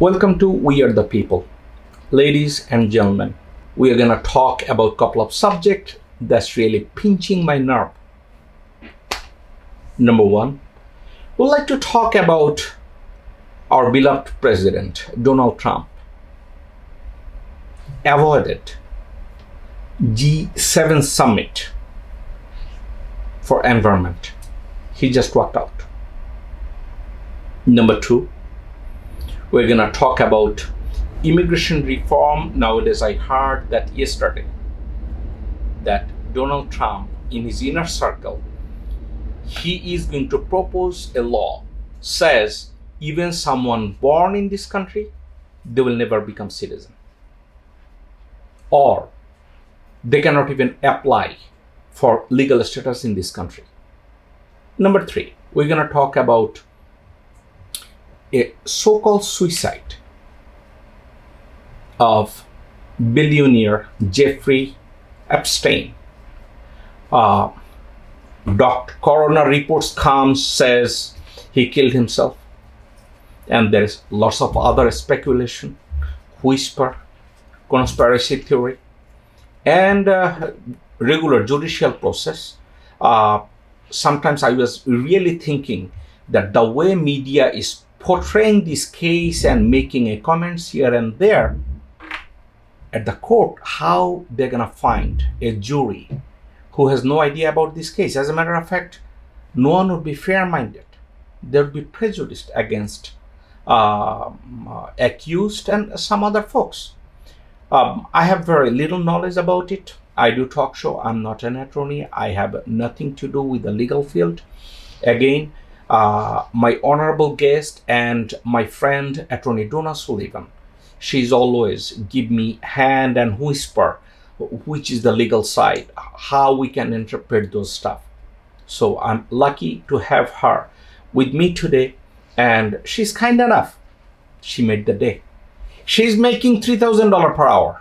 Welcome to We Are the People. Ladies and gentlemen, we are going to talk about a couple of subjects that's really pinching my nerve. Number one, we'd like to talk about our beloved president, Donald Trump. Avoided G7 summit for environment. He just walked out. Number two, we're going to talk about immigration reform. Nowadays, I heard that yesterday that Donald Trump, in his inner circle, he is going to propose a law, says even someone born in this country, they will never become citizen. Or they cannot even apply for legal status in this country. Number three, we're going to talk about a so-called suicide of billionaire Jeffrey Epstein. Coroner reports comes, says he killed himself, and there is lots of other speculation, whisper, conspiracy theory, and regular judicial process. Sometimes I was really thinking that the way media is portraying this case and making a comments here and there at the court, how they're gonna find a jury who has no idea about this case. As a matter of fact, no one would be fair-minded. They would be prejudiced against accused and some other folks. I have very little knowledge about it. I do talk show. I'm not an attorney. I have nothing to do with the legal field. Again, my honorable guest and my friend, attorney Donna Sullivan, she's always give me hand and whisper, which is the legal side, how we can interpret those stuff. So I'm lucky to have her with me today, and she's kind enough. She made the day. She's making $3,000 per hour.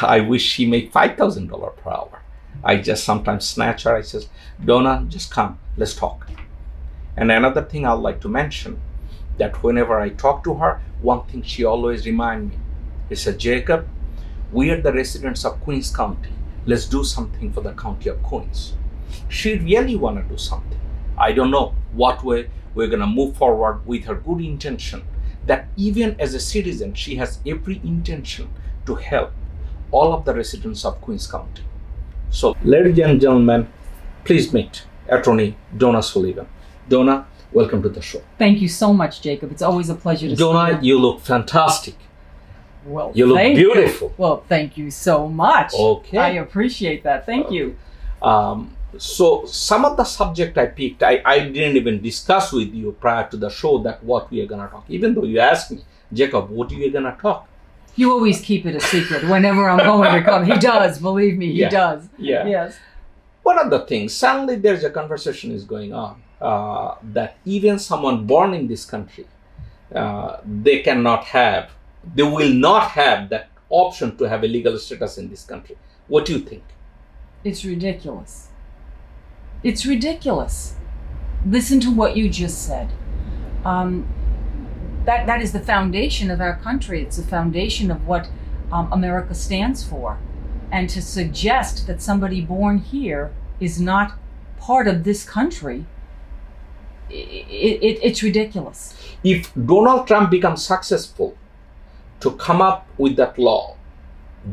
I wish she made $5,000 per hour. I just sometimes snatch her. I says, Donna, just come, let's talk. And another thing I'd like to mention, that whenever I talk to her, one thing she always reminds me. She said, Jacob, we are the residents of Queens County. Let's do something for the county of Queens. She really want to do something. I don't know what way we're going to move forward with her good intention, that even as a citizen, she has every intention to help all of the residents of Queens County. So, ladies and gentlemen, please meet attorney Donna Sullivan. Donna, welcome to the show. Thank you so much, Jacob. It's always a pleasure to see you. Donna, you look fantastic. Well, you look beautiful. Well, thank you so much. Okay. I appreciate that. Thank you. So some of the subject I picked, I didn't even discuss with you prior to the show that what we are going to talk. Even though you asked me, Jacob, what are you going to talk? You always keep it a secret whenever I'm going to come. He does, believe me, he does. Yeah. Yes. One of the things, suddenly there's a conversation is going on that even someone born in this country, they will not have that option to have a legal status in this country. What do you think? It's ridiculous. It's ridiculous. Listen to what you just said. That is the foundation of our country. It's the foundation of what America stands for. And to suggest that somebody born here is not part of this country, it's ridiculous. If Donald Trump becomes successful to come up with that law,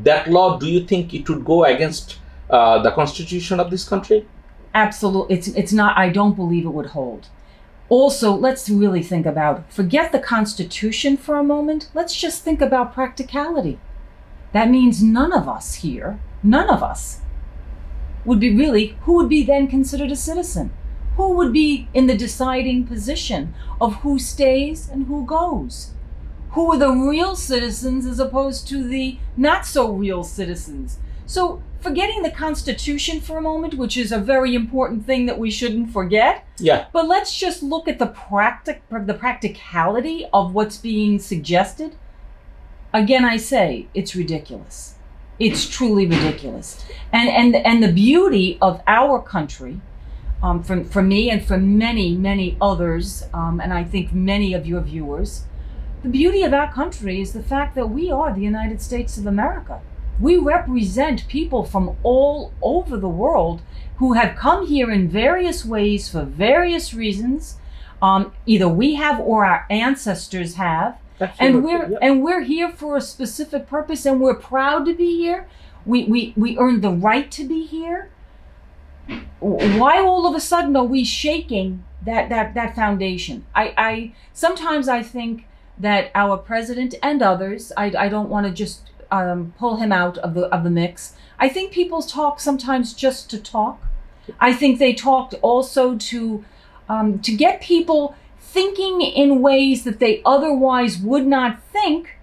do you think it would go against the Constitution of this country? Absolutely. It's not. I don't believe it would hold. Also, let's really think about, forget the Constitution for a moment. Let's just think about practicality. That means none of us here, none of us, would be really, who would be then considered a citizen? Who would be in the deciding position of who stays and who goes? Who are the real citizens as opposed to the not so real citizens? So forgetting the Constitution for a moment, which is a very important thing that we shouldn't forget. Yeah. But let's just look at the practicality of what's being suggested. Again, I say it's ridiculous. It's truly ridiculous. And the beauty of our country, for me and for many, many others, and I think many of your viewers, The beauty of our country is the fact that we are the United States of America. We represent people from all over the world who have come here in various ways for various reasons. Either we have or our ancestors have. Absolutely, And we're here for a specific purpose, and we're proud to be here. We earned the right to be here. Why all of a sudden are we shaking that foundation? I sometimes I think that our president and others, I don't want to just pull him out of the mix. I think people talk sometimes just to talk. I think they talked also to get people thinking in ways that they otherwise would not think,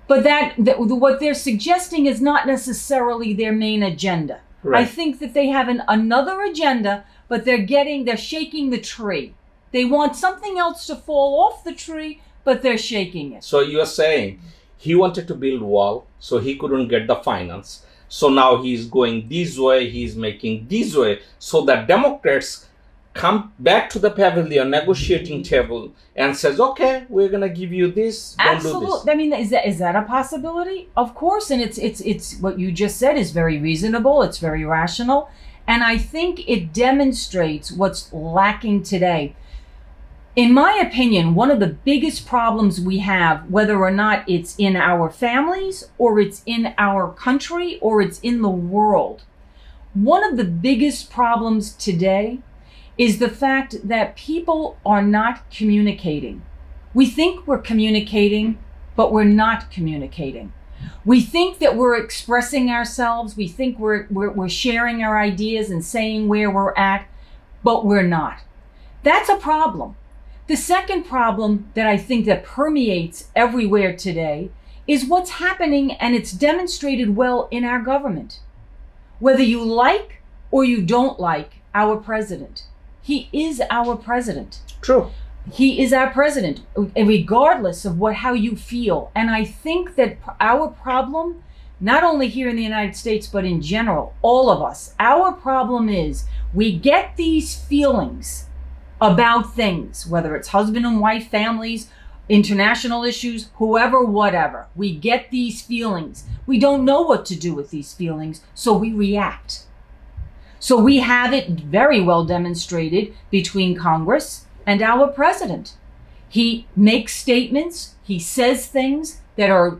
but that what they're suggesting is not necessarily their main agenda. Right. I think that they have another agenda, but they're shaking the tree. They want something else to fall off the tree, but they're shaking it. So you're saying he wanted to build wall, so he couldn't get the finance. So now he's going this way, he's making this way, so that Democrats come back to the pavilion, negotiating table, and says, okay, we're going to give you this, don't do this. I mean, is that a possibility? Of course, and it's what you just said is very reasonable, it's very rational, and I think it demonstrates what's lacking today. In my opinion, one of the biggest problems we have, whether or not it's in our families, or it's in our country, or it's in the world, one of the biggest problems today is the fact that people are not communicating. We think we're communicating, but we're not communicating. We think that we're expressing ourselves. We think we're sharing our ideas and saying where we're at, but we're not. That's a problem. The second problem that I think that permeates everywhere today is what's happening, and it's demonstrated well in our government. Whether you like or you don't like our president, he is our president. True. He is our president, regardless of how you feel. And I think that our problem, not only here in the United States, but in general, all of us, our problem is we get these feelings about things, whether it's husband and wife, families, international issues, whoever, whatever. We get these feelings. We don't know what to do with these feelings, so we react. So we have it very well demonstrated between Congress and our president. He makes statements, he says things that are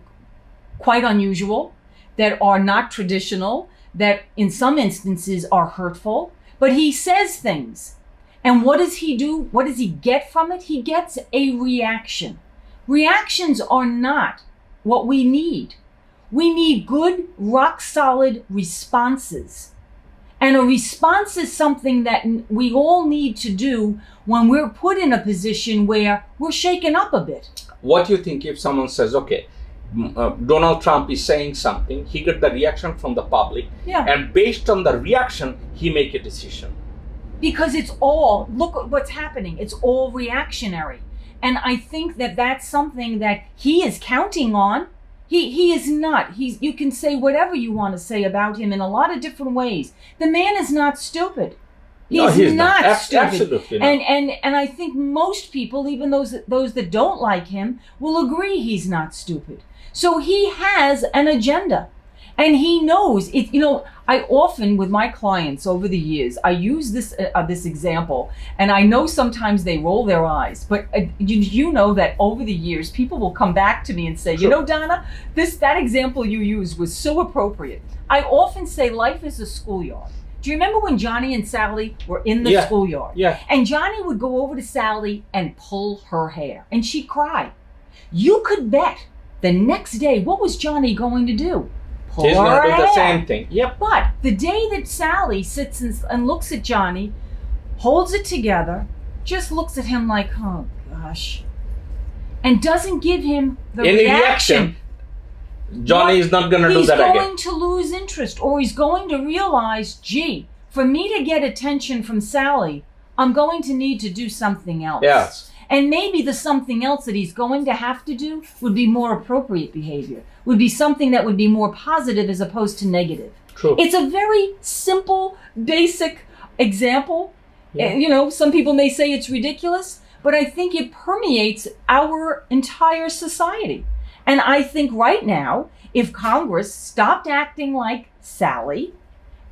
quite unusual, that are not traditional, that in some instances are hurtful, but he says things. And what does he do? What does he get from it? He gets a reaction. Reactions are not what we need. We need good, rock-solid responses. And a response is something that we all need to do when we're put in a position where we're shaken up a bit. What do you think if someone says, okay, Donald Trump is saying something, he got the reaction from the public, and based on the reaction, he make a decision? Because it's all, look at what's happening, it's all reactionary. And I think that that's something that he is counting on. He is not. You can say whatever you want to say about him in a lot of different ways. The man is not stupid. He's not stupid. Absolutely not. And I think most people, even those that don't like him, will agree he's not stupid. So he has an agenda. And he knows it. You know, I often, with my clients over the years, I use this example, and I know sometimes they roll their eyes, but you know that over the years, people will come back to me and say, you know, Donna, that example you used was so appropriate. I often say life is a schoolyard. Do you remember when Johnny and Sally were in the schoolyard? Yeah. And Johnny would go over to Sally and pull her hair, and she'd cry. You could bet the next day, what was Johnny going to do? He's going to do the same thing. Yep. But the day that Sally sits and looks at Johnny, holds it together, just looks at him like, oh gosh, and doesn't give him the reaction. Johnny is not going to do that again. He's going to lose interest, or he's going to realize, gee, for me to get attention from Sally, I'm going to need to do something else. Yes. And maybe the something else that he's going to have to do would be more appropriate behavior, would be something that would be more positive as opposed to negative. True. It's a very simple, basic example. You know, some people may say it's ridiculous, but I think it permeates our entire society. And I think right now, if Congress stopped acting like Sally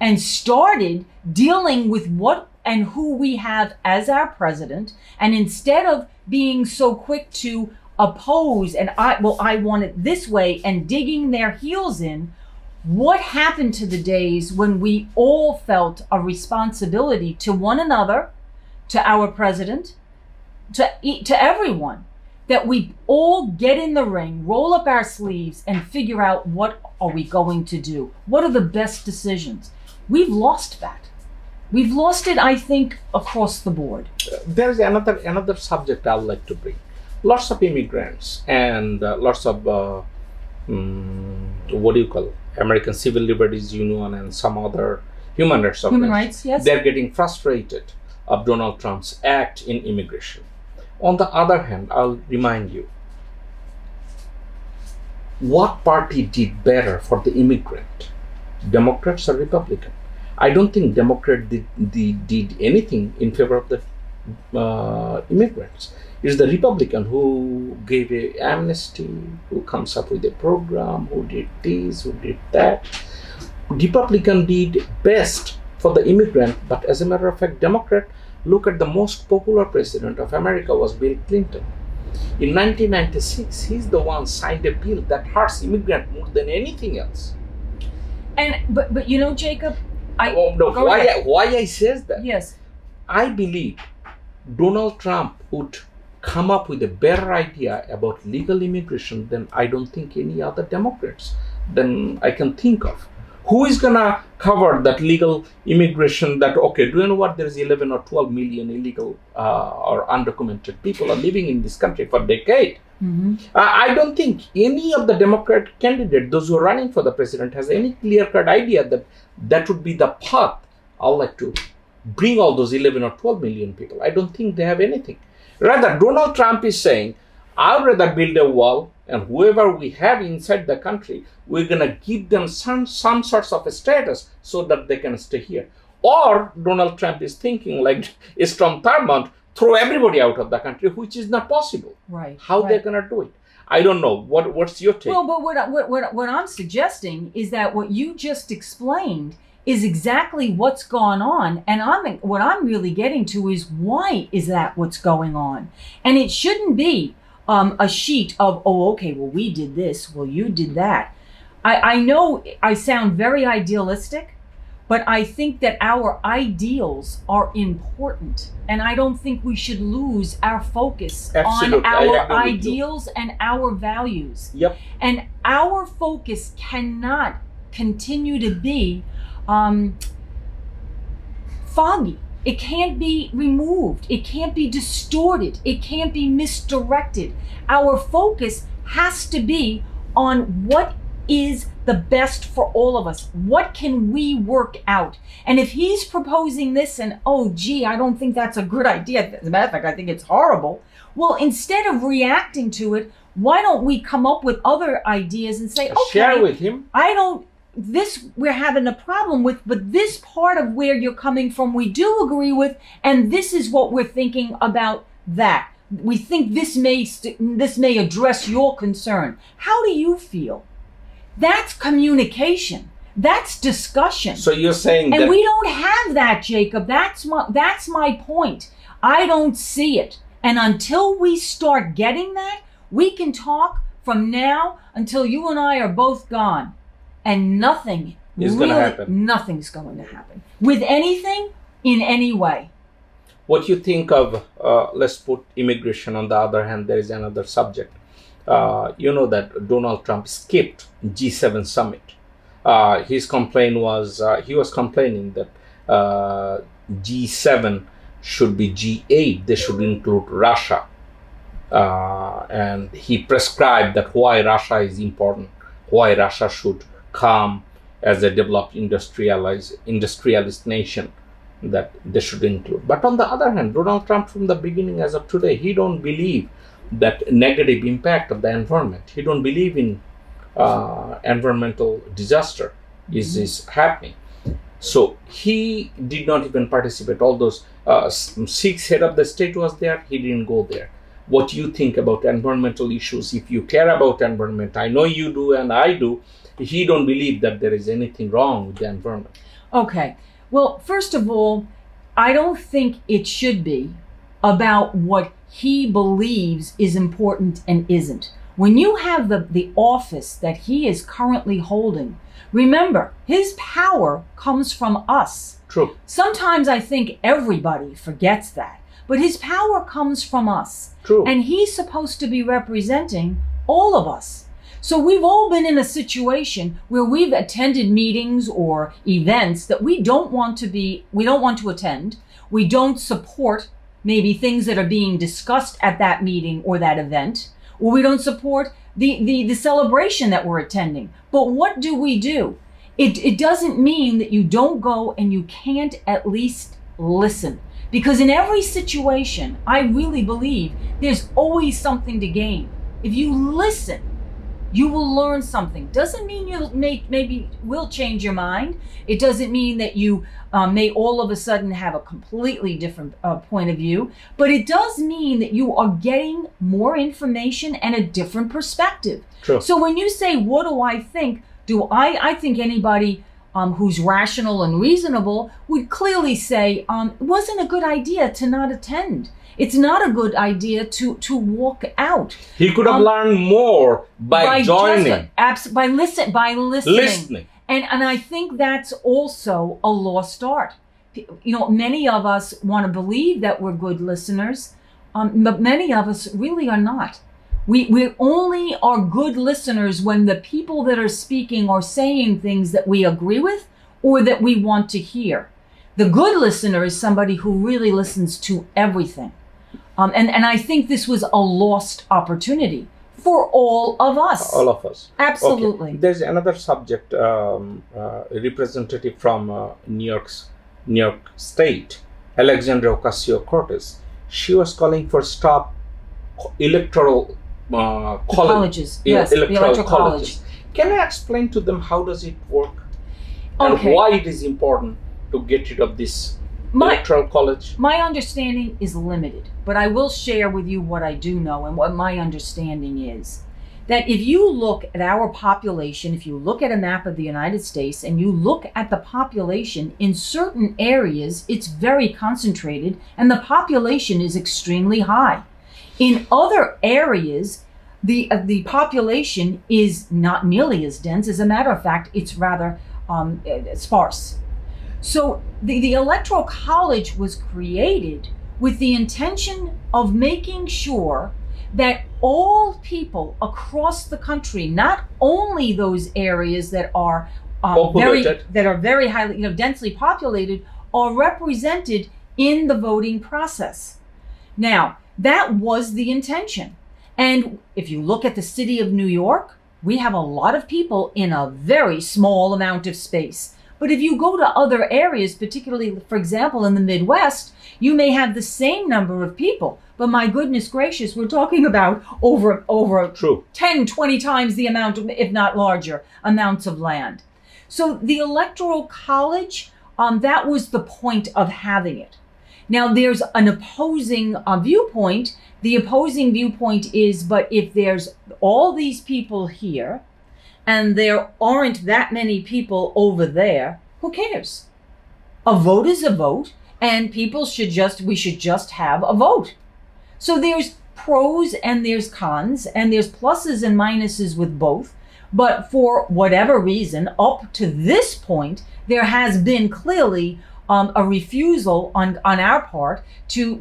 and started dealing with what and who we have as our president, and instead of being so quick to oppose and I want it this way and digging their heels in, what happened to the days when we all felt a responsibility to one another, to our president, to everyone, that we all get in the ring, roll up our sleeves, and figure out what are we going to do? What are the best decisions? We've lost that. We've lost it, I think, across the board. There's another subject I'd like to bring. Lots of immigrants and lots of what do you call it? American Civil Liberties Union and some other human rights organizations. Human rights, yes. They're getting frustrated of Donald Trump's act in immigration. On the other hand, I'll remind you, what party did better for the immigrant? Democrats or Republican? I don't think Democrat did anything in favor of the immigrants. It's the Republican who gave an amnesty, who comes up with a program, who did this, who did that. Republican did best for the immigrant, but as a matter of fact, Democrat, look at the most popular president of America was Bill Clinton. In 1996, he's the one signed a bill that hurts immigrants more than anything else. And but you know, Jacob, why I says that? Yes. I believe Donald Trump would come up with a better idea about legal immigration than I don't think any other Democrats than I can think of. Who is gonna cover that legal immigration? That okay? Do you know what? There is 11 or 12 million illegal or undocumented people are living in this country for decades. Mm-hmm. I don't think any of the Democrat candidate, those who are running for the president, has any clear-cut idea that that would be the path. I'd like to bring all those 11 or 12 million people. I don't think they have anything. Rather, Donald Trump is saying, I'd rather build a wall, and whoever we have inside the country, we're going to give them some sorts of a status so that they can stay here. Or Donald Trump is thinking like Strom Thurmond, throw everybody out of the country, which is not possible. Right. How they're going to do it? I don't know. What's your take? Well, but what I'm suggesting is that what you just explained is exactly what's gone on. And what I'm really getting to is, why is that what's going on? And it shouldn't be a sheet of, oh, okay, well, we did this, well, you did that. I know I sound very idealistic, but I think that our ideals are important. And I don't think we should lose our focus on our ideals and our values. Yep. And our focus cannot continue to be foggy. It can't be removed. It can't be distorted. It can't be misdirected. Our focus has to be on what is the best for all of us. What can we work out? And if he's proposing this and, oh, gee, I don't think that's a good idea. As a matter of fact, I think it's horrible. Well, instead of reacting to it, why don't we come up with other ideas and say, okay, share with him. This we're having a problem with, but this part of where you're coming from, we do agree with, and this is what we're thinking about that. We think this may address your concern. How do you feel? That's communication. That's discussion. So you're saying and that we don't have that, Jacob. That's my point. I don't see it. And until we start getting that, we can talk from now until you and I are both gone. And nothing's going to happen with anything in any way. What you think of, let's put immigration on the other hand, there is another subject. You know that Donald Trump skipped G7 summit. His complaint was, he was complaining that G7 should be G8, they should include Russia. And he prescribed that why Russia is important, why Russia should come as a developed industrialist nation, that they should include. But on the other hand, Donald Trump from the beginning as of today, he don't believe that negative impact of the environment. He don't believe in environmental disaster is happening. So he did not even participate. All those 6 head of the state was there. He didn't go there. What do you think about environmental issues? If you care about environment, I know you do and I do. He don't believe that there is anything wrong with the environment. Okay. Well, first of all, I don't think it should be about what he believes is important and isn't. When you have the office that he is currently holding, remember, his power comes from us. True. Sometimes I think everybody forgets that, but his power comes from us. True. And he's supposed to be representing all of us. So we've all been in a situation where we've attended meetings or events that we don't want to attend. We don't support maybe things that are being discussed at that meeting or that event, or we don't support the celebration that we're attending. But what do? It doesn't mean that you don't go and you can't at least listen. Because in every situation, I really believe there's always something to gain. If you listen, you will learn something. Doesn't mean you maybe will change your mind. It doesn't mean that you may all of a sudden have a completely different point of view. But it does mean that you are getting more information and a different perspective. True. So when you say, what do I think? I think anybody who's rational and reasonable would clearly say, it wasn't a good idea to not attend. It's not a good idea to walk out. He could have learned more by joining. By listening. And I think that's also a lost art. You know, many of us want to believe that we're good listeners, but many of us really are not. We only are good listeners when the people that are speaking are saying things that we agree with or that we want to hear. The good listener is somebody who really listens to everything. And I think this was a lost opportunity for all of us. All of us. Absolutely. Okay. There's another subject, representative from New York State, Alexandria Ocasio-Cortez. She was calling for stop electoral colleges. Yes, the Electoral College. Can I explain to them how does it work? Okay. And why it is important to get rid of this Electoral College? My understanding is limited, but I will share with you what I do know and what my understanding is. That if you look at our population, if you look at a map of the United States and you look at the population in certain areas, it's very concentrated and the population is extremely high. In other areas, the population is not nearly as dense. As a matter of fact, it's rather sparse. So the Electoral College was created with the intention of making sure that all people across the country, not only those areas that are very highly, densely populated, are represented in the voting process. Now, that was the intention. And if you look at the city of New York, we have a lot of people in a very small amount of space. But if you go to other areas, particularly, for example, in the Midwest, you may have the same number of people. But my goodness gracious, we're talking about over True. 10, 20 times the amount, if not larger, amounts of land. So the Electoral College, that was the point of having it. Now, there's an opposing viewpoint. The opposing viewpoint is, but if there's all these people here, and there aren't that many people over there, who cares? A vote is a vote, and we should just have a vote. So there's pros and there's cons, and there's pluses and minuses with both. But for whatever reason, up to this point, there has been clearly a refusal on our part to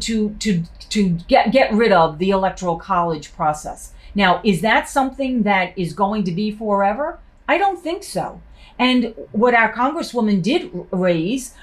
get rid of the Electoral College process. Now, is that something that is going to be forever? I don't think so. And what our Congresswoman did raise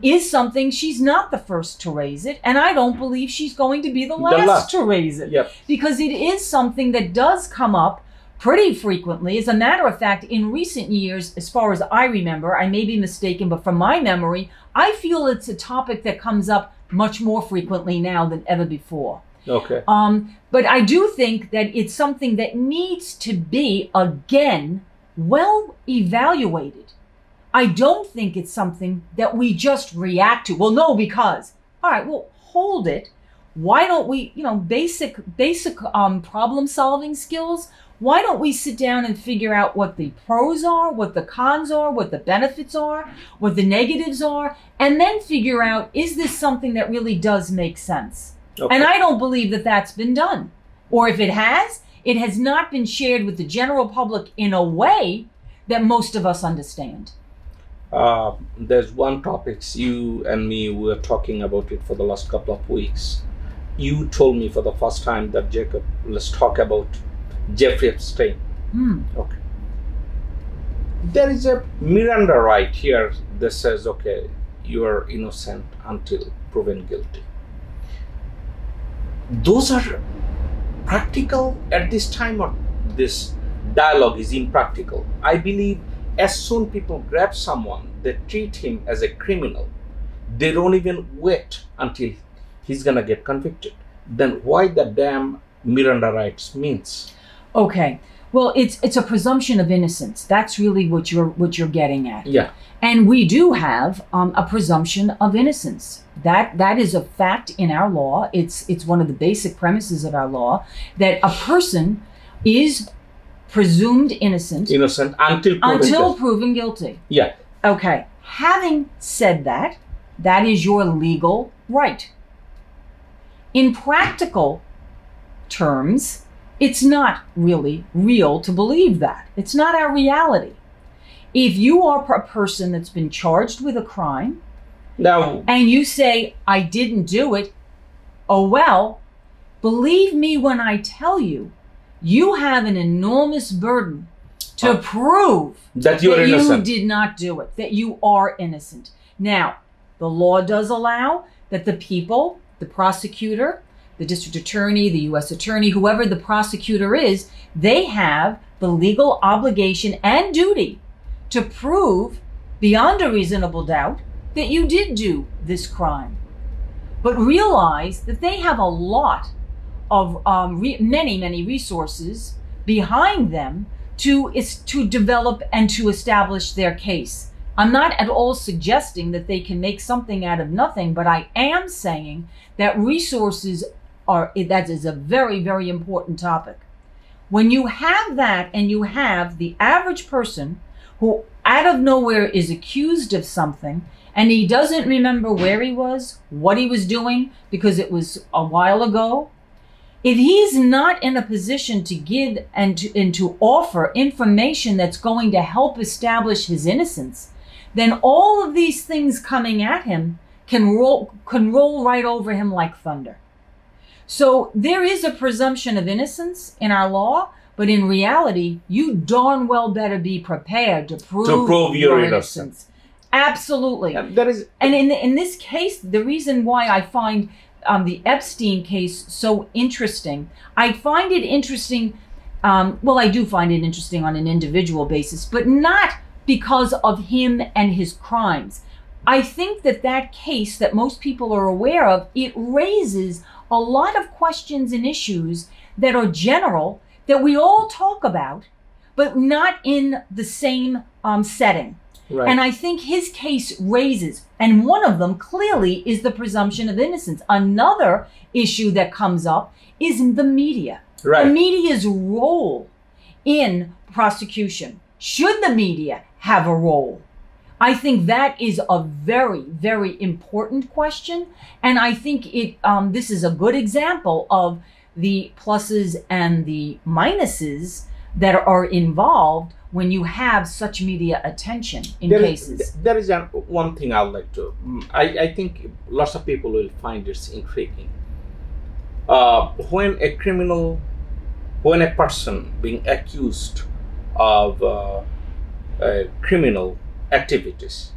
is something, she's not the first to raise it, and I don't believe she's going to be the last to raise it. Yep. Because it is something that does come up pretty frequently. As a matter of fact, in recent years, as far as I remember, I may be mistaken, but from my memory, I feel it's a topic that comes up much more frequently now than ever before. Okay. But I do think that it's something that needs to be, again, well evaluated. I don't think it's something that we just react to. Well, no, because, all right, well, hold it. Why don't we, basic problem solving skills? Why don't we sit down and figure out what the pros are, what the cons are, what the benefits are, what the negatives are, and then figure out, is this something that really does make sense? Okay. And I don't believe that that's been done. Or if it has not been shared with the general public in a way that most of us understand. There's one topic you and me were talking about it for the last couple of weeks. You told me for the first time that, Jacob, let's talk about Jeffrey Epstein. Okay. There is a Miranda right here that says, okay, you are innocent until proven guilty. Those are practical at this time, or this dialogue is impractical? I believe as soon people grab someone, they treat him as a criminal. They don't even wait until he's gonna get convicted. Then why the damn Miranda rights means? Okay, well, it's a presumption of innocence. That's really what you're getting at. Yeah. And we do have a presumption of innocence. That is a fact in our law. It's one of the basic premises of our law, that a person is presumed innocent until proven guilty. Yeah. Okay. Having said that, that is your legal right. In practical terms, it's not really real to believe that. It's not our reality. If you are a person that's been charged with a crime, and you say, I didn't do it, oh well, believe me when I tell you, you have an enormous burden to prove that you did not do it, that you are innocent. Now, the law does allow that the people, the prosecutor, the district attorney, the U.S. attorney, whoever the prosecutor is, they have the legal obligation and duty to prove beyond a reasonable doubt that you did do this crime. But realize that they have a lot of many resources behind them to develop and to establish their case. I'm not at all suggesting that they can make something out of nothing, but I am saying that resources that is a very, very important topic. When you have that, and you have the average person who out of nowhere is accused of something, and he doesn't remember where he was, what he was doing, because it was a while ago, if he's not in a position to give and to offer information that's going to help establish his innocence, then all of these things coming at him can roll right over him like thunder. So there is a presumption of innocence in our law, but in reality, you darn well better be prepared to prove your innocence. Absolutely. And in this case, the reason why I find the Epstein case so interesting, I find it interesting, I do find it interesting on an individual basis, but not because of him and his crimes. I think that case that most people are aware of, it raises a lot of questions and issues that are general, that we all talk about, but not in the same setting. Right. And I think his case raises, and one of them clearly is the presumption of innocence. Another issue that comes up is the media. Right. The media's role in prosecution. Should the media have a role? I think that is a very, very important question. And I think this is a good example of the pluses and the minuses that are involved when you have such media attention in cases. There is one thing I'd like to, I think lots of people will find this intriguing. When a person being accused of criminal activities,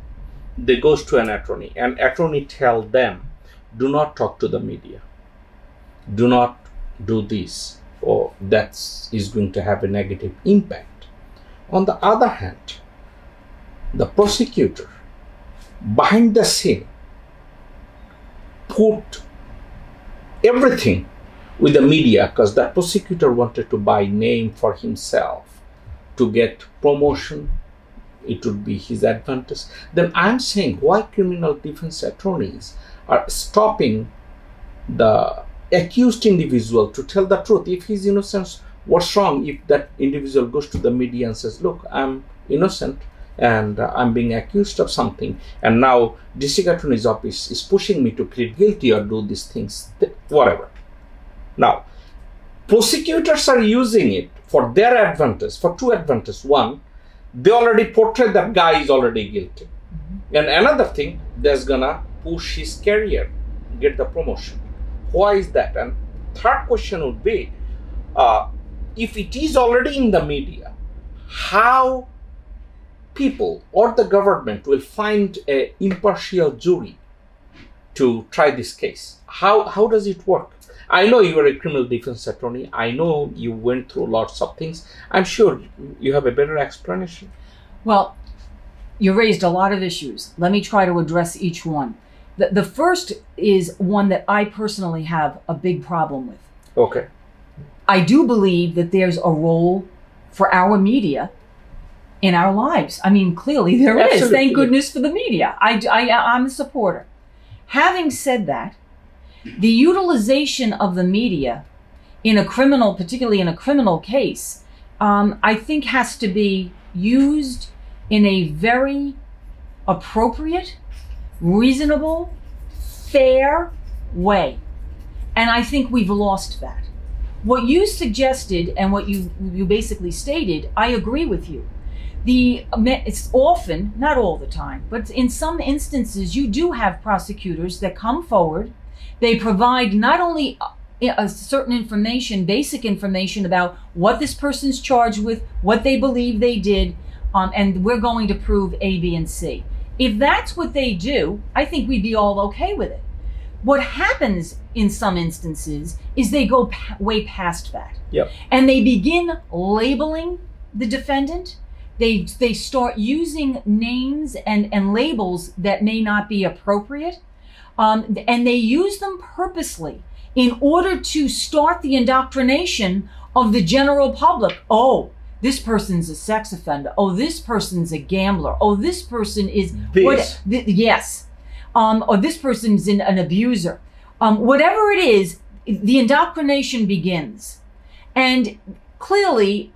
they goes to an attorney, and attorney tell them, do not talk to the media. Do not do this, or that is going to have a negative impact. On the other hand, the prosecutor behind the scene put everything with the media, because the prosecutor wanted to buy name for himself, to get promotion it would be his advantage. Then I'm saying, why criminal defense attorneys are stopping the accused individual to tell the truth? If he's innocent, what's wrong if that individual goes to the media and says, look, I'm innocent and I'm being accused of something, and now district attorney's office is pushing me to plead guilty or do these things, whatever. Now, prosecutors are using it for their advantage, for two advantages. One, they already portray that guy is already guilty. And another thing, that's gonna push his career, get the promotion. Why is that? And third question would be, if it is already in the media, how people or the government will find an impartial jury to try this case? How does it work? I know you are a criminal defense attorney. I know you went through lots of things. I'm sure you have a better explanation. Well, you raised a lot of issues. Let me try to address each one. The first is one that I personally have a big problem with. Okay. I do believe that there's a role for our media in our lives. I mean, clearly there is. Absolutely. Thank goodness for the media. I'm a supporter. Having said that, the utilization of the media in a criminal, particularly in a criminal case, I think has to be used in a very appropriate, reasonable, fair way. And I think we've lost that. What you suggested and what you basically stated, I agree with you. It's often, not all the time, but in some instances, you do have prosecutors that come forward. They provide not only a certain information, basic information about what this person's charged with, what they believe they did, and we're going to prove A, B, and C. If that's what they do, I think we'd be all okay with it. What happens in some instances is they go way past that. Yep. And they begin labeling the defendant. They start using names and labels that may not be appropriate. And they use them purposely in order to start the indoctrination of the general public. Oh, this person's a sex offender. Oh, this person's a gambler. Oh, this person is this. Yes. Or this person's an abuser. Whatever it is, the indoctrination begins. And clearly,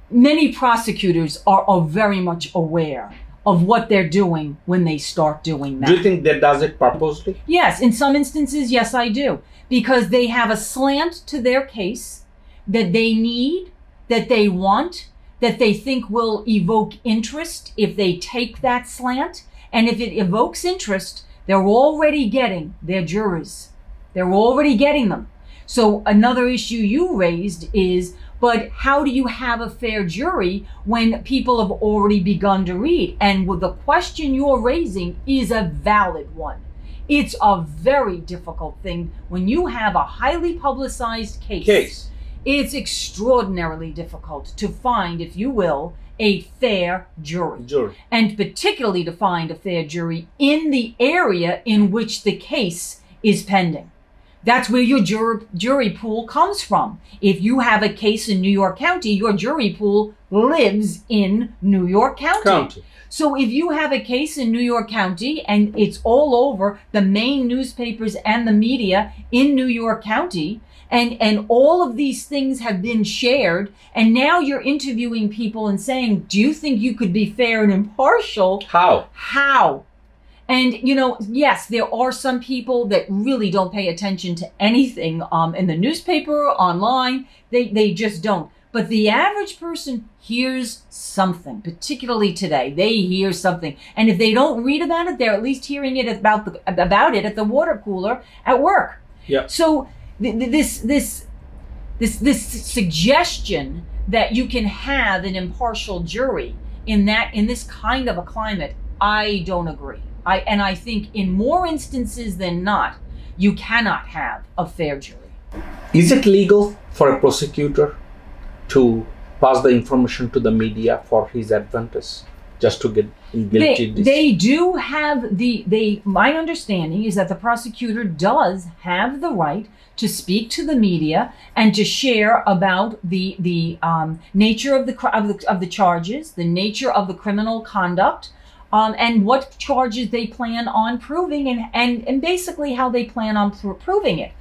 many prosecutors are very much aware of what they're doing when they start doing that. Do you think that does it purposely? Yes, in some instances, yes, I do. Because they have a slant to their case that they need, that they want, that they think will evoke interest if they take that slant. And if it evokes interest, they're already getting their jurors. They're already getting them. So another issue you raised is, but how do you have a fair jury when people have already begun to read? And with the question you're raising is a valid one. It's a very difficult thing when you have a highly publicized case. It's extraordinarily difficult to find, if you will, a fair jury. And particularly to find a fair jury in the area in which the case is pending. That's where your jury pool comes from. If you have a case in New York County, your jury pool lives in New York County. So if you have a case in New York County and it's all over the main newspapers and the media in New York County, and all of these things have been shared, and now you're interviewing people and saying, do you think you could be fair and impartial? How? And, you know, yes, there are some people that really don't pay attention to anything in the newspaper, online. They just don't. But the average person hears something, particularly today. They hear something. And if they don't read about it, they're at least hearing it about it at the water cooler at work. Yeah. So this suggestion that you can have an impartial jury in this kind of a climate, I don't agree. I think in more instances than not, you cannot have a fair jury. Is it legal for a prosecutor to pass the information to the media for his advantage, just to get They do have my understanding is that the prosecutor does have the right to speak to the media and to share about the nature of the charges, the nature of the criminal conduct, and what charges they plan on proving, and basically how they plan on proving it.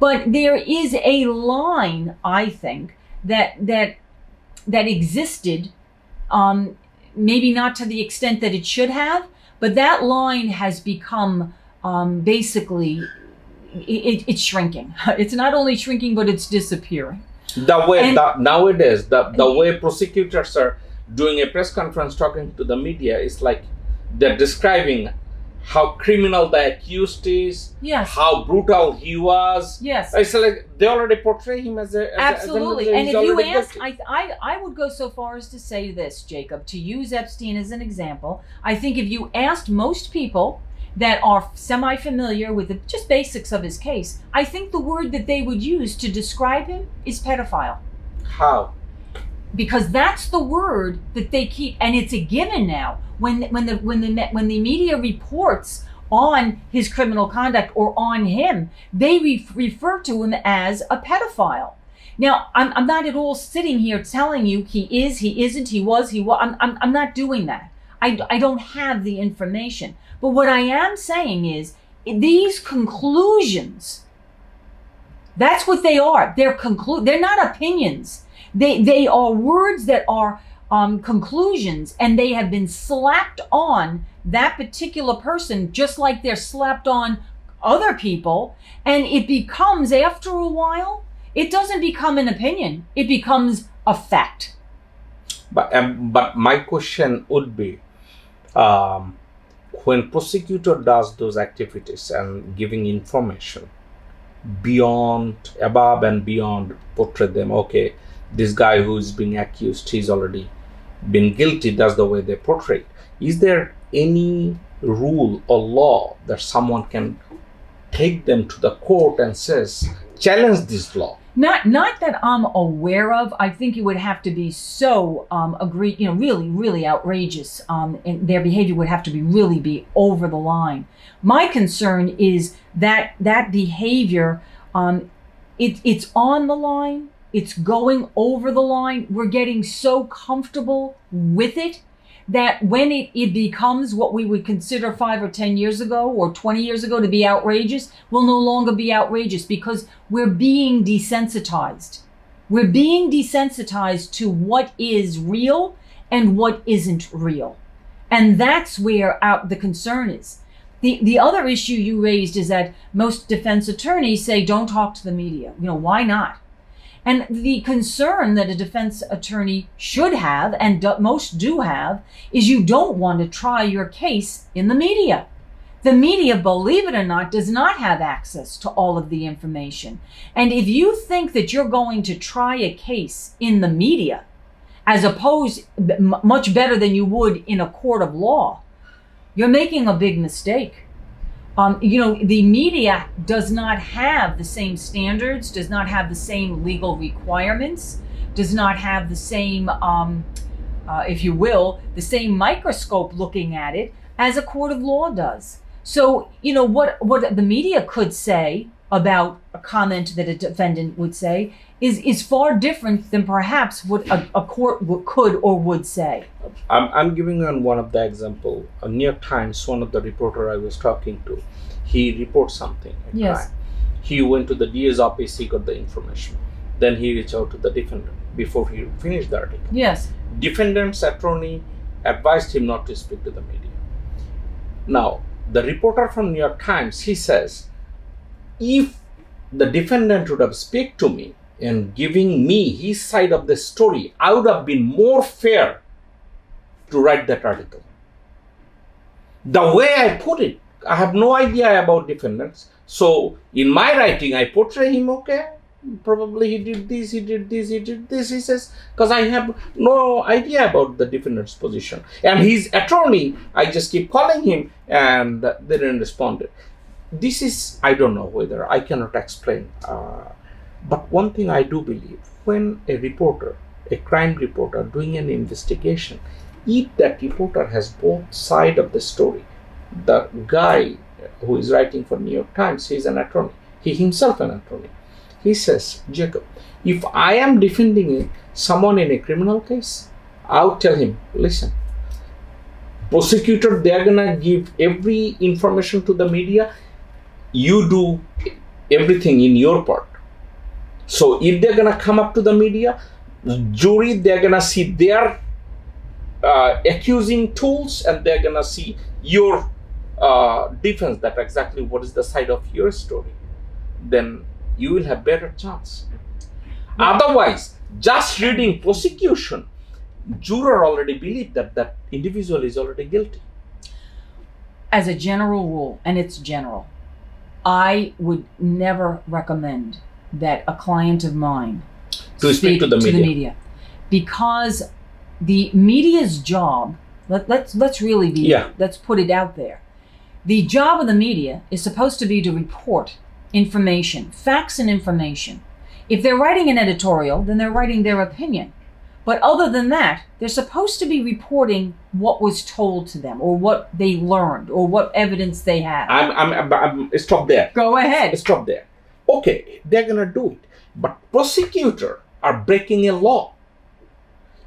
But there is a line, I think, that existed, maybe not to the extent that it should have, but that line has become basically, it's shrinking. It's not only shrinking, but it's disappearing. Nowadays, the way prosecutors are doing a press conference talking to the media is like they're describing how criminal the accused is, yes, how brutal he was. Yes, it's like they already portray him as absolutely. And if you ask, I would go so far as to say this, Jacob, to use Epstein as an example. I think if you asked most people that are semi-familiar with the just basics of his case, I think the word that they would use to describe him is pedophile. How? Because that's the word that they keep, and it's a given now. When the media reports on his criminal conduct or on him, they refer to him as a pedophile. Now, I'm not at all sitting here telling you he is, he isn't, he was, he was. I'm not doing that. I don't have the information. But what I am saying is these conclusions, that's what they are. They're not opinions. They are words that are conclusions, and they have been slapped on that particular person just like they're slapped on other people. And it becomes, after a while, it doesn't become an opinion. It becomes a fact. But my question would be, when prosecutor does those activities and giving information above and beyond, portray them, okay, this guy who is being accused, he's already been guilty, that's the way they portray it. Is there any rule or law that someone can take them to the court and says, challenge this law? Not that I'm aware of. I think it would have to be so really outrageous, and their behavior would have to really be over the line. My concern is that behavior, it's on the line. It's going over the line. We're getting so comfortable with it that when it becomes what we would consider 5 or 10 years ago or 20 years ago to be outrageous, will no longer be outrageous because we're being desensitized. We're being desensitized to what is real and what isn't real. And that's where the concern is. The other issue you raised is that most defense attorneys say, don't talk to the media. Why not? And the concern that a defense attorney should have, and most do have, is you don't want to try your case in the media. The media, believe it or not, does not have access to all of the information. And if you think that you're going to try a case in the media, as opposed much better than you would in a court of law, you're making a big mistake. The media does not have the same standards, does not have the same legal requirements, does not have the same, if you will, the same microscope looking at it as a court of law does. So, what the media could say about a comment that a defendant would say is far different than perhaps what a court could or would say. I'm giving you one of the example. New York Times, one of the reporter I was talking to, he reports something. Yes. Crime. He went to the DA's office, he got the information. Then he reached out to the defendant before he finished the article. Yes. Defendant's attorney advised him not to speak to the media. Now, the reporter from New York Times, he says, if the defendant would have spoken to me and giving me his side of the story, I would have been more fair to write that article. The way I put it, I have no idea about defendants. So in my writing, I portray him, okay, probably he did this, he did this, he did this, he says, because I have no idea about the defendant's position. And his attorney, I just keep calling him and they didn't respond. This is, I don't know whether, I cannot explain. But one thing I do believe, when a reporter, a crime reporter doing an investigation, if that reporter has both sides of the story, the guy who is writing for New York Times, he's an attorney. He himself an attorney. He says, Jacob, if I am defending someone in a criminal case, I'll tell him, listen, prosecutor, they're gonna give every information to the media. You do everything in your part. So if they're gonna come up to the media, jury, they're gonna see their accusing tools, and they're gonna see your defense, that exactly what is the side of your story. Then you will have better chance. Otherwise, just reading prosecution, juror already believe that that individual is already guilty. As a general rule, and it's general, I would never recommend that a client of mine speak to the media. Because the media's job, let's really be, let's put it out there. The job of the media is supposed to be to report information, facts and information. If they're writing an editorial, then they're writing their opinion. But other than that, they're supposed to be reporting what was told to them, or what they learned, or what evidence they have. Stop there. Go ahead. Stop there. Okay, they're gonna do it. But prosecutors are breaking a law.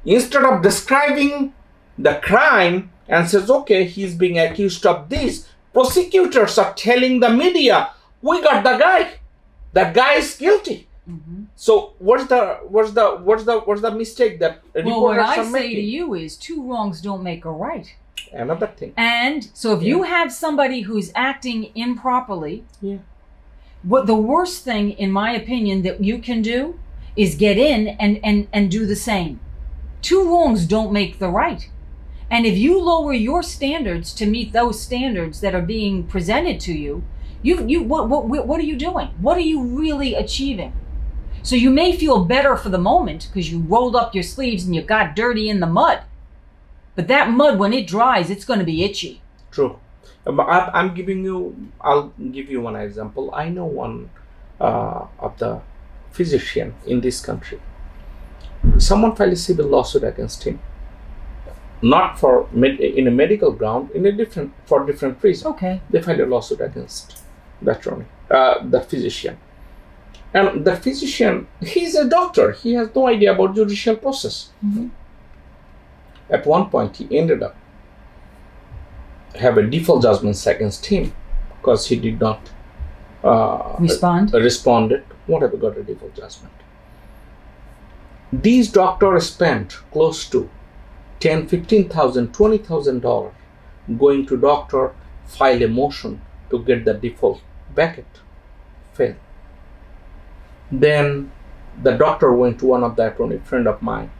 Instead of describing the crime and says, okay, he's being accused of this, prosecutors are telling the media, we got the guy. That guy is guilty. Mm-hmm. So what's the mistake that reporters are making? Well, what I say to you is, two wrongs don't make a right. Another thing. And so if you have somebody who's acting improperly, what the worst thing, in my opinion, that you can do is get in and do the same. Two wrongs don't make the right. And if you lower your standards to meet those standards that are being presented to you, what are you doing? What are you really achieving? So you may feel better for the moment because you rolled up your sleeves and you got dirty in the mud. But that mud, when it dries, it's going to be itchy. True. I'll give you one example. I know one of the physician in this country. Someone filed a civil lawsuit against him. Not for in a medical ground, for different reasons. Okay. They filed a lawsuit against the physician. And the physician, he's a doctor. He has no idea about judicial process. Mm-hmm. At one point, he ended up have a default judgment against him because he did not responded. Whatever, got a default judgment. These doctors spent close to $10,000, $15,000, $20,000 going to doctor, file a motion to get the default back. Failed. Then the doctor went to one of the attorney, friend of mine,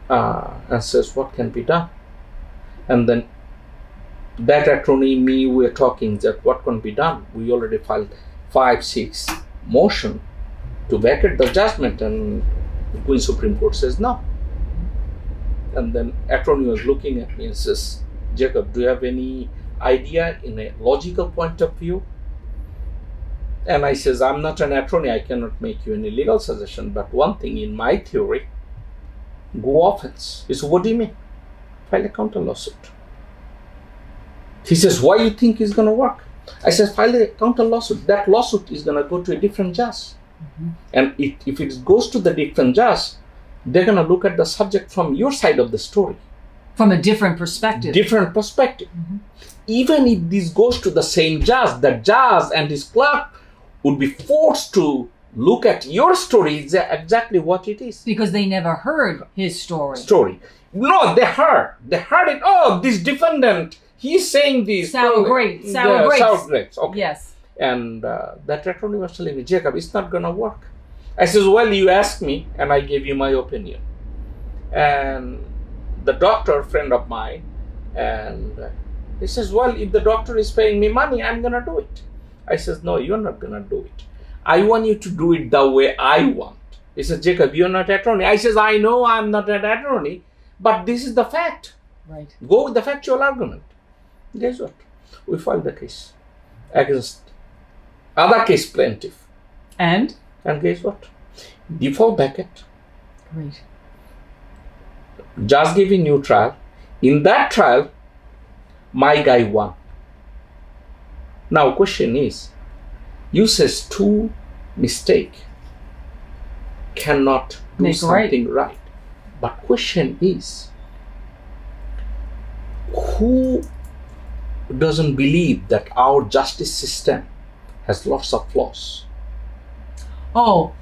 and says, what can be done? And then that attorney, me, we're talking that what can be done? We already filed 5, 6 motion to vacate the judgment, and the Queen Supreme Court says no. And then attorney was looking at me and says, Jacob, do you have any idea in a logical point of view? And I says, I'm not an attorney, I cannot make you any legal suggestion, but one thing in my theory, go offense. He said, what do you mean? File a counter lawsuit. He says, why you think it's going to work? I said, file a counter lawsuit. That lawsuit is going to go to a different judge. Mm-hmm. And if it goes to the different judge, they're going to look at the subject from your side of the story. From a different perspective. Different perspective. Mm-hmm. Even if this goes to the same judge, the judge and his clerk would be forced to look at your story exactly what it is. Because they never heard his story. No, they heard. They heard it. Oh, this defendant, he's saying this. Sour grapes. Okay. Yes. And that attorney was telling me, Jacob, it's not going to work. I says, well, you asked me and I gave you my opinion. And the doctor, friend of mine, and he says, well, if the doctor is paying me money, I'm going to do it. I says, no, you're not going to do it. I want you to do it the way I want. He says, Jacob, you're not an attorney. I says, I know I'm not an attorney, but this is the fact. Right. Go with the factual argument. Guess what? We filed the case against other case plaintiff. And guess what? Default bucket. Great. Just giving new trial. In that trial, my guy won. Now, question is, you says two mistake cannot do Make something right. But question is, who doesn't believe that our justice system has lots of flaws? Oh,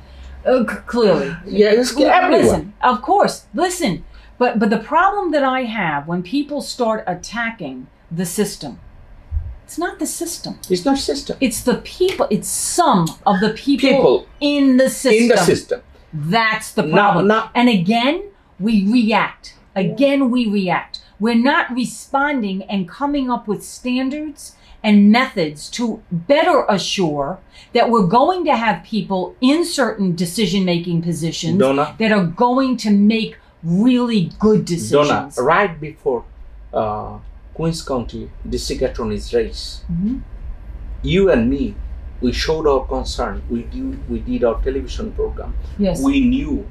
clearly. Yes, everyone. Listen, of course, listen. But the problem that I have when people start attacking the system, it's not the system. It's not system. It's the people. It's some of the People in the system. In the system. That's the problem. And again, we react. Again, we react. We're not responding and coming up with standards and methods to better assure that we're going to have people in certain decision-making positions Donna, that are going to make really good decisions. Donna, right before Queens County District Attorney's race, you and me, we showed our concern. We did our television program. Yes. We knew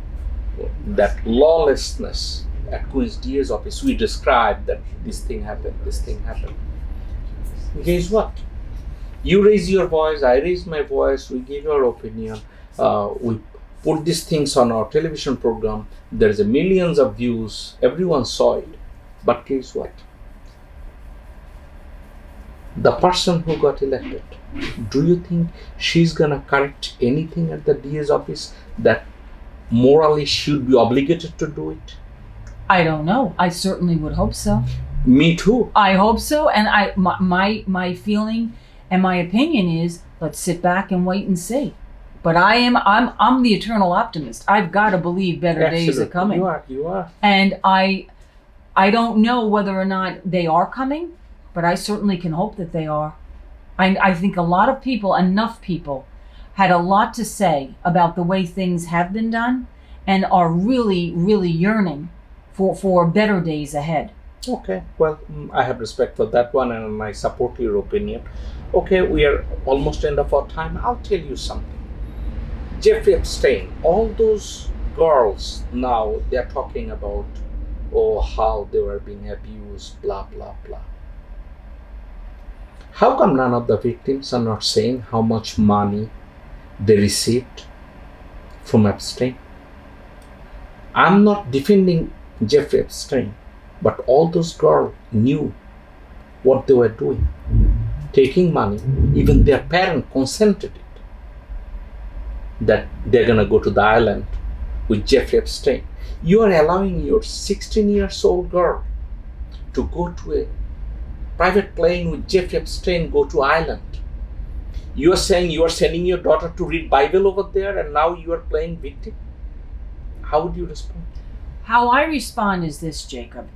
that lawlessness at Queen's DA's office. We described that this thing happened, this thing happened. Guess what? You raise your voice, I raise my voice, we give our opinion, we put these things on our television program. There's millions of views, everyone saw it. But guess what? The person who got elected, do you think she's gonna correct anything at the DA's office that morally should be obligated to do it? I don't know. I certainly would hope so. Me too. I hope so. And my feeling and my opinion is, let's sit back and wait and see. But I'm the eternal optimist. I've got to believe better days are coming. You are. And I don't know whether or not they are coming, but I certainly can hope that they are. I think a lot of people, enough people, had a lot to say about the way things have been done and are really, really yearning for better days ahead. Okay, well, I have respect for that one and I support your opinion. Okay, we are almost end of our time. I'll tell you something. Jeffrey Epstein, all those girls now, they're talking about, oh, how they were being abused, blah, blah, blah. How come none of the victims are not saying how much money they received from Epstein? I'm not defending Jeffrey Epstein, but all those girls knew what they were doing, taking money. Even their parent consented it, that they're gonna go to the island with Jeffrey Epstein. You are allowing your 16-year-old girl to go to a private plane with Jeffrey Epstein, go to island. You are saying you are sending your daughter to read Bible over there and now you are playing victim? How would you respond? How I respond is this, Jacob.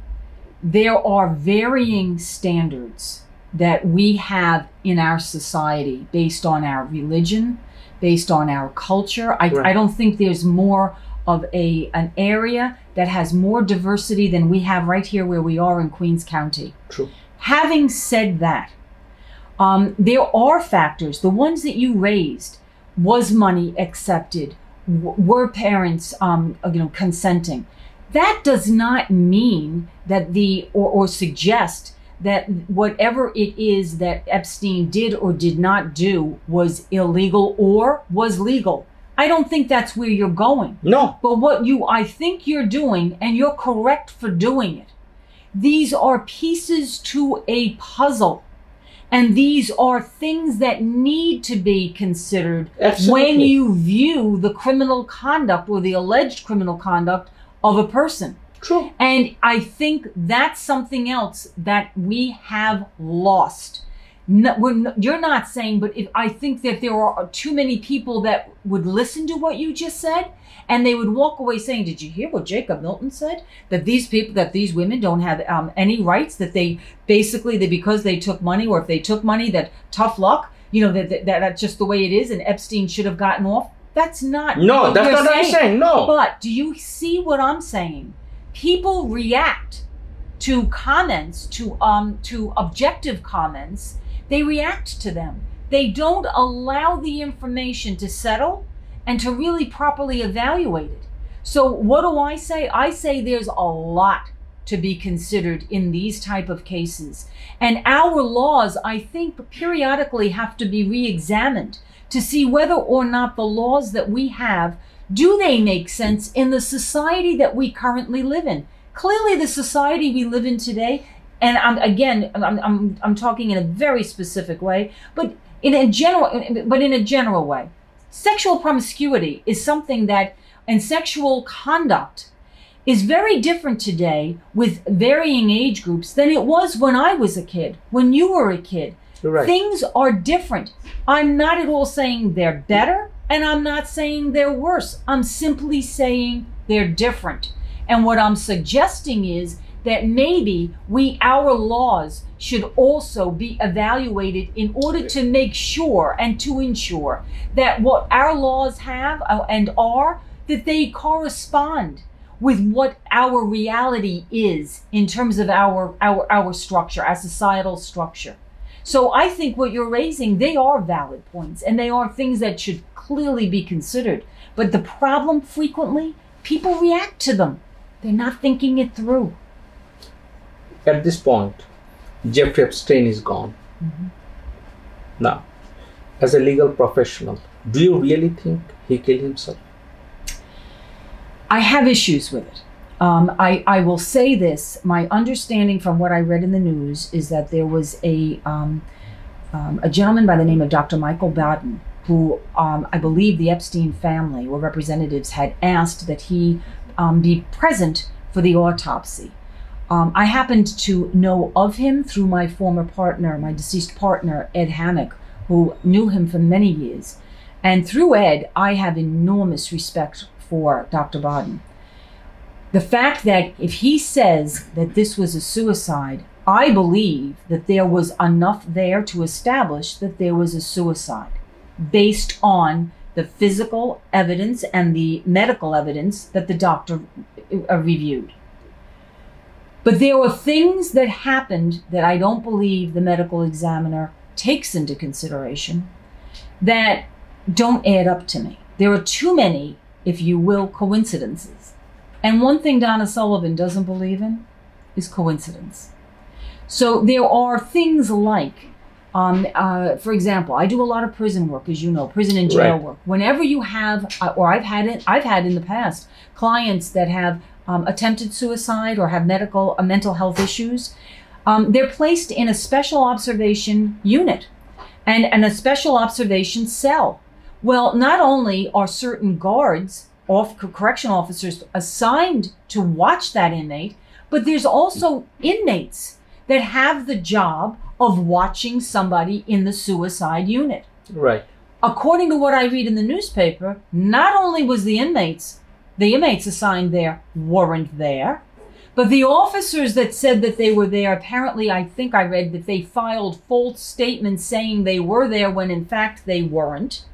There are varying standards that we have in our society based on our religion, based on our culture. I don't think there's more of an area that has more diversity than we have right here where we are in Queens County. True. Having said that, there are factors. The ones that you raised, was money accepted? Were parents consenting? That does not mean that or suggest that whatever it is that Epstein did or did not do was illegal or was legal. I don't think that's where you're going. No. But what I think you're doing, and you're correct for doing it, these are pieces to a puzzle. And these are things that need to be considered when you view the criminal conduct or the alleged criminal conduct of a person. True. And I think that's something else that we have lost. You're not saying, but I think that there are too many people that would listen to what you just said, and they would walk away saying, did you hear what Jacob Milton said? That these women don't have any rights, that because they took money, or if they took money, that tough luck, that's just the way it is, and Epstein should have gotten off. That's not what I'm saying. No. But do you see what I'm saying? People react to comments, to objective comments. They react to them. They don't allow the information to settle and to really properly evaluate it. So what do I say? I say there's a lot to be considered in these type of cases. And our laws, I think, periodically have to be re-examined to see whether or not the laws that we have, do they make sense in the society that we currently live in? Clearly, the society we live in today, and I'm talking in a very specific way, but in a general way, sexual promiscuity is something that, and sexual conduct is very different today with varying age groups than it was when I was a kid, when you were a kid. Right. Things are different. I'm not at all saying they're better, and I'm not saying they're worse. I'm simply saying they're different. And what I'm suggesting is that maybe our laws should also be evaluated in order to make sure and to ensure that what our laws have and are, that they correspond with what our reality is in terms of our structure, our societal structure. So I think what you're raising, they are valid points, and they are things that should clearly be considered. But the problem frequently, people react to them. They're not thinking it through. At this point, Jeffrey Epstein is gone. Mm-hmm. Now, as a legal professional, do you really think he killed himself? I have issues with it. I will say this, my understanding from what I read in the news is that there was a gentleman by the name of Dr. Michael Baden, who I believe the Epstein family or representatives had asked that he be present for the autopsy. I happened to know of him through my former partner, my deceased partner, Ed Hammock, who knew him for many years. And through Ed, I have enormous respect for Dr. Baden. The fact that if he says that this was a suicide, I believe that there was enough there to establish that there was a suicide based on the physical evidence and the medical evidence that the doctor reviewed. But there were things that happened that I don't believe the medical examiner takes into consideration that don't add up to me. There are too many, if you will, coincidences. And one thing Donna Sullivan doesn't believe in is coincidence. So there are things like, for example, I do a lot of prison work, as you know, prison and jail work. Whenever you have, or I've had in the past, clients that have attempted suicide or have mental health issues, they're placed in a special observation unit and a special observation cell. Well, not only are certain guards, correctional officers assigned to watch that inmate, but there's also inmates that have the job of watching somebody in the suicide unit. Right. According to what I read in the newspaper, not only was the inmates assigned there weren't there, but the officers that said that they were there, apparently, I think I read that they filed false statements saying they were there when in fact they weren't.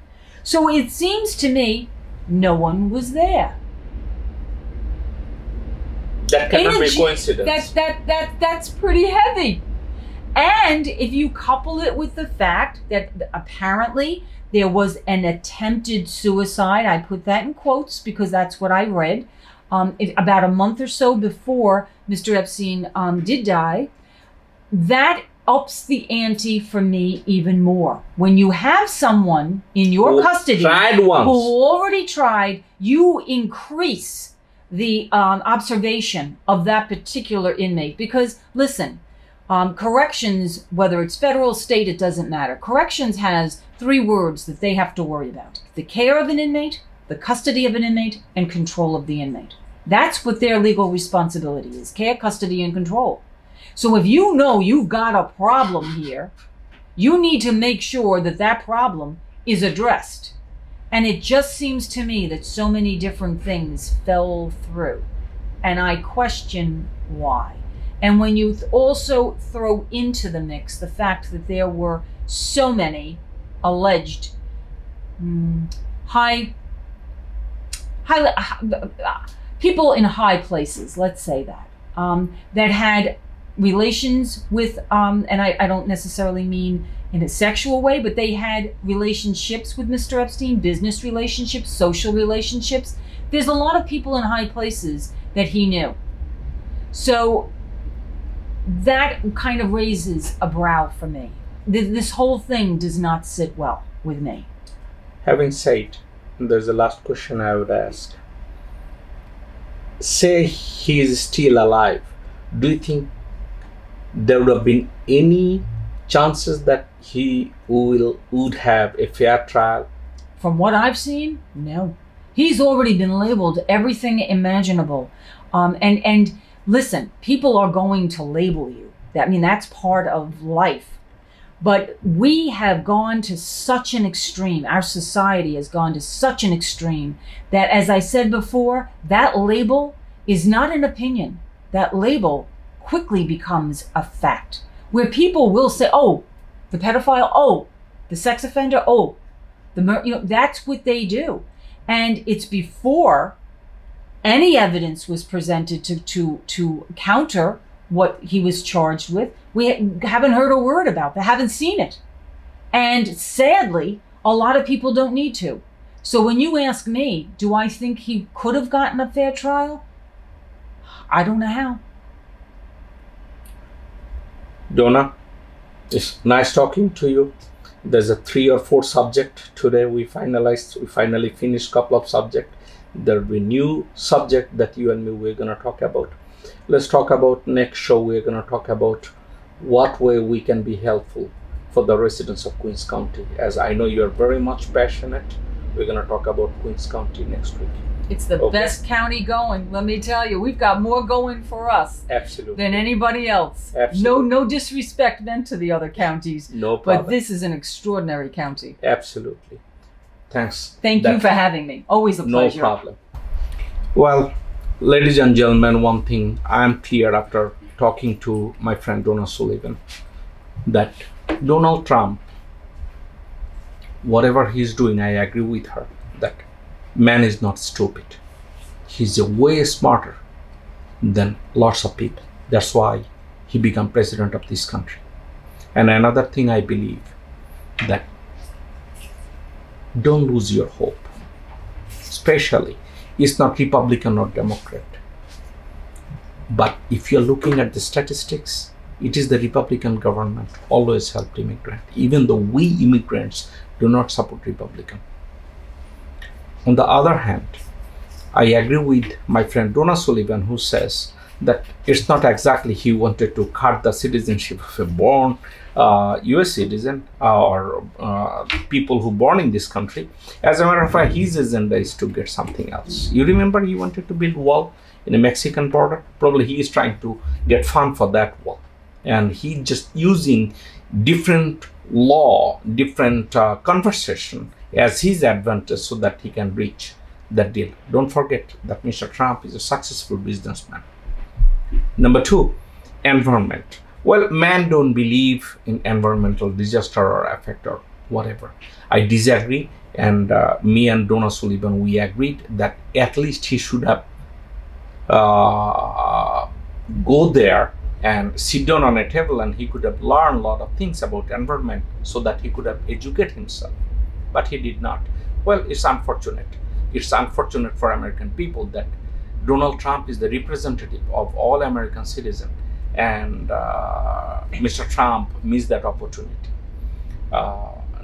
So it seems to me no one was there. That cannot be coincidence. That's pretty heavy. And if you couple it with the fact that apparently there was an attempted suicide, I put that in quotes because that's what I read, about a month or so before Mr. Epstein did die, that ups the ante for me even more. When you have someone in your custody who already tried, you increase the observation of that particular inmate. Because listen, corrections, whether it's federal, state, it doesn't matter. Corrections has 3 words that they have to worry about: the care of an inmate, the custody of an inmate, and control of the inmate. That's what their legal responsibility is: care, custody, and control. So if you know you've got a problem here, you need to make sure that that problem is addressed. And it just seems to me that so many different things fell through. And I question why. And when you also throw into the mix the fact that there were so many alleged people in high places, let's say that, that had relations with, and I don't necessarily mean in a sexual way, but they had relationships with Mr. Epstein, business relationships, social relationships. There's a lot of people in high places that he knew. So that kind of raises a brow for me. This whole thing does not sit well with me. Having said, there's a last question I would ask. Say he is still alive, do you think there would have been any chances that he would have a fair trial? From what I've seen, no. He's already been labeled everything imaginable. And listen, people are going to label you. That's part of life. But we have gone to such an extreme, our society has gone to such an extreme that, as I said before, that label is not an opinion. That label quickly becomes a fact, where people will say, oh, the pedophile, oh, the sex offender, oh, that's what they do. And it's before any evidence was presented to counter what he was charged with. We haven't heard a word about that, haven't seen it. And sadly, a lot of people don't need to. So when you ask me, do I think he could have gotten a fair trial? I don't know how. Donna, it's nice talking to you. There's a 3 or 4 subject today we finally finished a couple of subjects. There'll be new subject that you and me we're going to talk about. Let's talk about next show. We're going to talk about what way we can be helpful for the residents of Queens County. As I know you're very much passionate, we're going to talk about Queens County next week. It's the best county going, let me tell you. We've got more going for us than anybody else. Absolutely. No disrespect meant to the other counties. No problem. But this is an extraordinary county. Absolutely. Thanks. Thank you for having me. Always a pleasure. No problem. Well, ladies and gentlemen, one thing I'm clear after talking to my friend Donna Sullivan, that Donald Trump, whatever he's doing, I agree with her that man is not stupid. He's way smarter than lots of people. That's why he became president of this country. And another thing I believe, that don't lose your hope. Especially, it's not Republican or Democrat. But if you're looking at the statistics, it is the Republican government always helped immigrants, even though we immigrants do not support Republican. On the other hand, I agree with my friend Donna Sullivan, who says that it's not exactly he wanted to cut the citizenship of a born US citizen or people who born in this country. As a matter of fact, his agenda is to get something else. You remember he wanted to build a wall in the Mexican border? Probably he is trying to get fund for that wall. And he just using different law, different conversation as his advantage so that he can reach that deal. Don't forget that Mr. Trump is a successful businessman. Number 2, environment. Well, man don't believe in environmental disaster or effect or whatever. I disagree, and me and Donna Sullivan, we agreed that at least he should have go there and sit down on a table, and he could have learned a lot of things about environment so that he could have educated himself. But he did not. Well, it's unfortunate. It's unfortunate for American people that Donald Trump is the representative of all American citizens, and Mr. Trump missed that opportunity.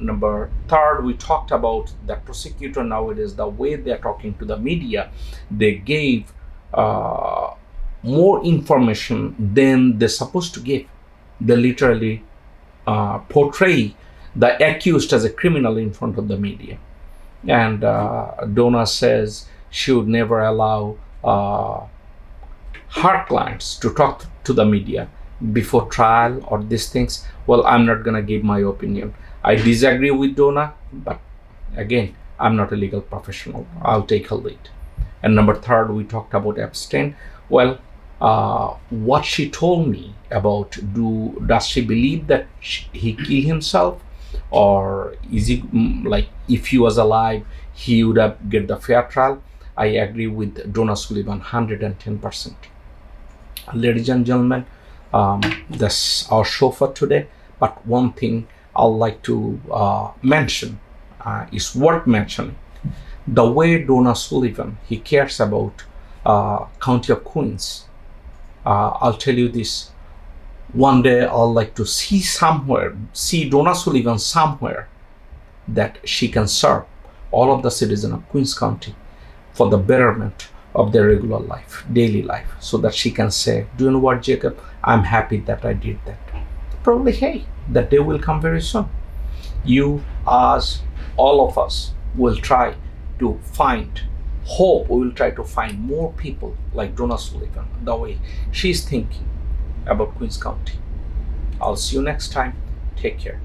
Number 3, we talked about the prosecutor nowadays, the way they're talking to the media, they gave more information than they're supposed to give. They literally portray the accused as a criminal in front of the media. And Donna says she would never allow her clients to talk to the media before trial or these things. Well, I'm not gonna give my opinion. I disagree with Donna, but again, I'm not a legal professional. I'll take her lead. And number 3, we talked about Epstein. Well, what she told me about, does she believe that he killed himself, or is he like, if he was alive, he would have get the fair trial? I agree with Donna Sullivan 110%. Ladies and gentlemen, that's our show for today. But one thing I'd like to mention is worth mentioning. The way Donna Sullivan, he cares about County of Queens. I'll tell you this. One day I'll like to see Donna Sullivan somewhere that she can serve all of the citizens of Queens County for the betterment of their regular life, daily life, so that she can say, do you know what, Jacob? I'm happy that I did that. Probably, hey, that day will come very soon. You, us, all of us will try to find hope. We will try to find more people like Donna Sullivan, the way she's thinking about Queens County. I'll see you next time. Take care.